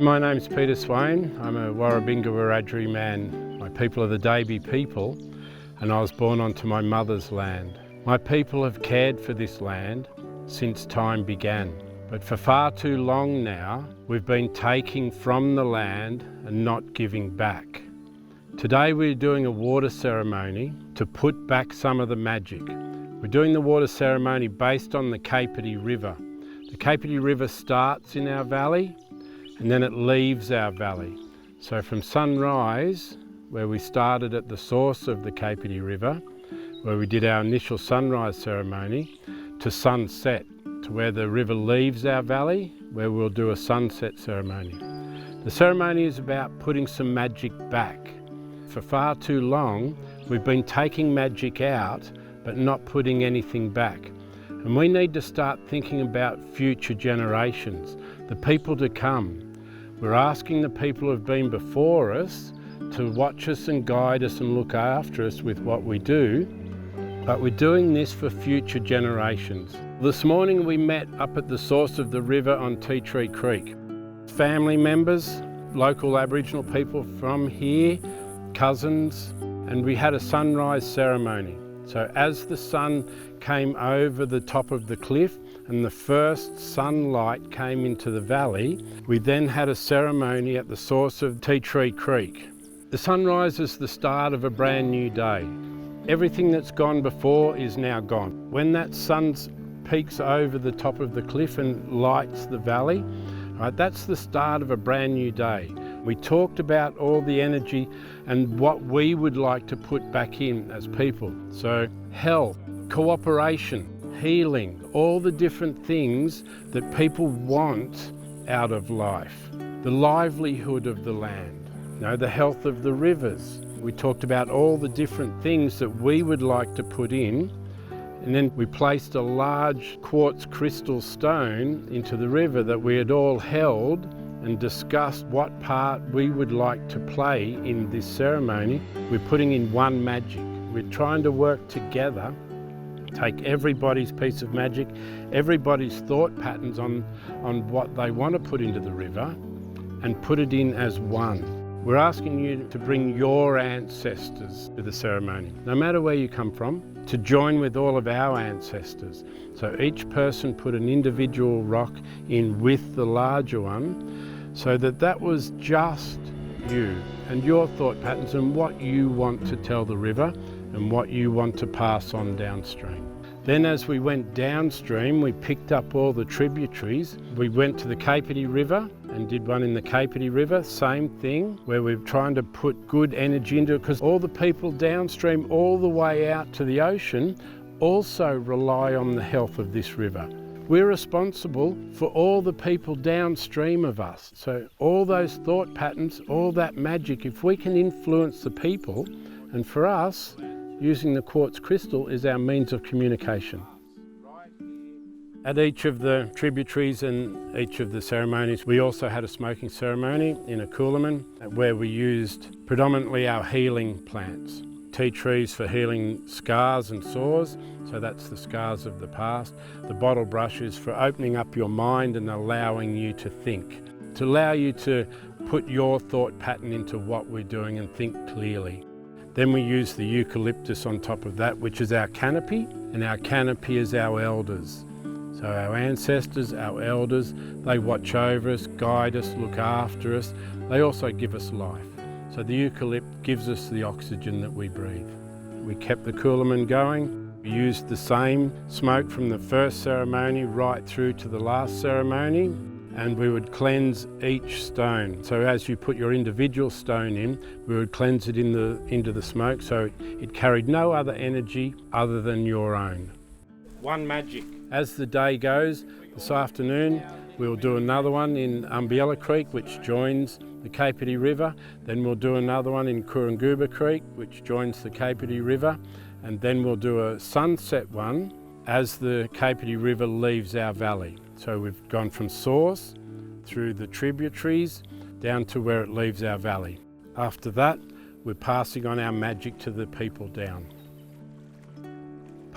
My name's Peter Swain. I'm a Dabee Wiradjuri man. My people are the Dabee people, and I was born onto my mother's land. My people have cared for this land since time began, but for far too long now, we've been taking from the land and not giving back. Today we're doing a water ceremony to put back some of the magic. We're doing the water ceremony based on the Capertee River. The Capertee River starts in our valley and then it leaves our valley. So from sunrise, where we started at the source of the Capertee River, where we did our initial sunrise ceremony, to sunset, to where the river leaves our valley, where we'll do a sunset ceremony. The ceremony is about putting some magic back. For far too long, we've been taking magic out, but not putting anything back. And we need to start thinking about future generations, the people to come. We're asking the people who've been before us to watch us and guide us and look after us with what we do, but we're doing this for future generations. This morning we met up at the source of the river on Tea Tree Creek. Family members, local Aboriginal people from here, cousins, and we had a sunrise ceremony. So as the sun came over the top of the cliff and the first sunlight came into the valley, we then had a ceremony at the source of Tea Tree Creek. The sunrise is the start of a brand new day. Everything that's gone before is now gone. When that sun peaks over the top of the cliff and lights the valley, right, that's the start of a brand new day. We talked about all the energy and what we would like to put back in as people. So health, cooperation, healing, all the different things that people want out of life. The livelihood of the land, the health of the rivers. We talked about all the different things that we would like to put in, and then we placed a large quartz crystal stone into the river that we had all held and discussed what part we would like to play in this ceremony. We're putting in one magic. We're trying to work together, take everybody's piece of magic, everybody's thought patterns on what they want to put into the river and put it in as one. We're asking you to bring your ancestors to the ceremony, no matter where you come from, to join with all of our ancestors. So each person put an individual rock in with the larger one, so that was just you and your thought patterns and what you want to tell the river and what you want to pass on downstream. Then as we went downstream, we picked up all the tributaries. We went to the Capertee River and did one in the Capertee River, same thing, where we're trying to put good energy into it, because all the people downstream all the way out to the ocean also rely on the health of this river. We're responsible for all the people downstream of us. So all those thought patterns, all that magic, if we can influence the people, and for us, using the quartz crystal is our means of communication. At each of the tributaries and each of the ceremonies, we also had a smoking ceremony in a couliman where we used predominantly our healing plants. Tea trees for healing scars and sores, so that's the scars of the past. The bottle brush is for opening up your mind and allowing you to think, to allow you to put your thought pattern into what we're doing and think clearly. Then we use the eucalyptus on top of that, which is our canopy, and our canopy is our elders. So our ancestors, our elders, they watch over us, guide us, look after us. They also give us life. So the eucalypt gives us the oxygen that we breathe. We kept the couliman going. We used the same smoke from the first ceremony right through to the last ceremony, and we would cleanse each stone. So as you put your individual stone in, we would cleanse it into the smoke so it carried no other energy other than your own. One magic. As the day goes, this afternoon we'll do another one in Umbrella Creek, which joins the Capertee River. Then we'll do another one in Kurunguba Creek, which joins the Capertee River. And then we'll do a sunset one as the Capertee River leaves our valley. So we've gone from source through the tributaries down to where it leaves our valley. After that, we're passing on our magic to the people down.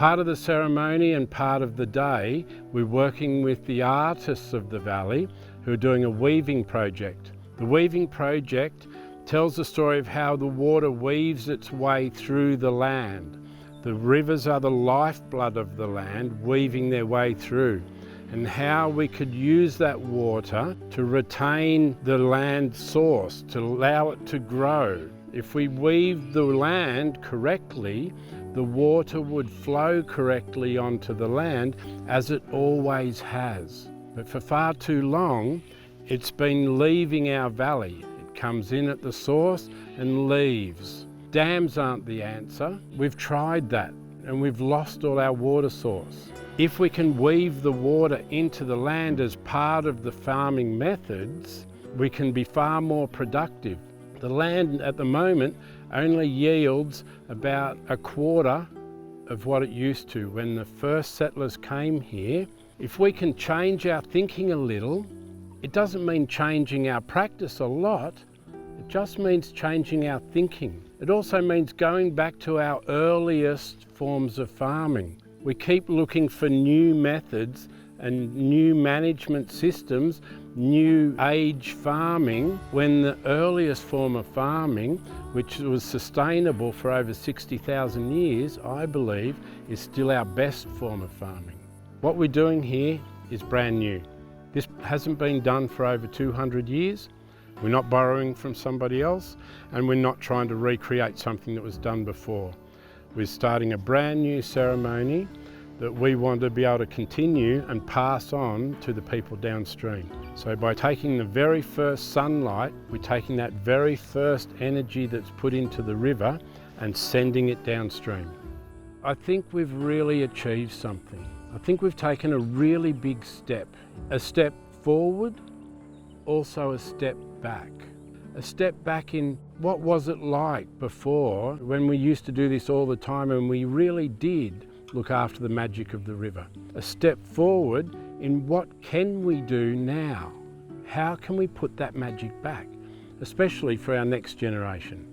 Part of the ceremony and part of the day, we're working with the artists of the valley who are doing a weaving project. The weaving project tells the story of how the water weaves its way through the land. The rivers are the lifeblood of the land, weaving their way through, and how we could use that water to retain the land source, to allow it to grow. If we weave the land correctly, the water would flow correctly onto the land, as it always has. But for far too long, it's been leaving our valley. It comes in at the source and leaves. Dams aren't the answer. We've tried that and we've lost all our water source. If we can weave the water into the land as part of the farming methods, we can be far more productive. The land at the moment only yields about a quarter of what it used to when the first settlers came here. If we can change our thinking a little, it doesn't mean changing our practice a lot, it just means changing our thinking. It also means going back to our earliest forms of farming. We keep looking for new methods and new management systems, new age farming, when the earliest form of farming, which was sustainable for over 60,000 years, I believe, is still our best form of farming. What we're doing here is brand new. This hasn't been done for over 200 years. We're not borrowing from somebody else, and we're not trying to recreate something that was done before. We're starting a brand new ceremony that we want to be able to continue and pass on to the people downstream. So by taking the very first sunlight, we're taking that very first energy that's put into the river and sending it downstream. I think we've really achieved something. I think we've taken a really big step. A step forward, also a step back. A step back in what was it like before, when we used to do this all the time and we really did look after the magic of the river. A step forward in what can we do now? How can we put that magic back, especially for our next generation?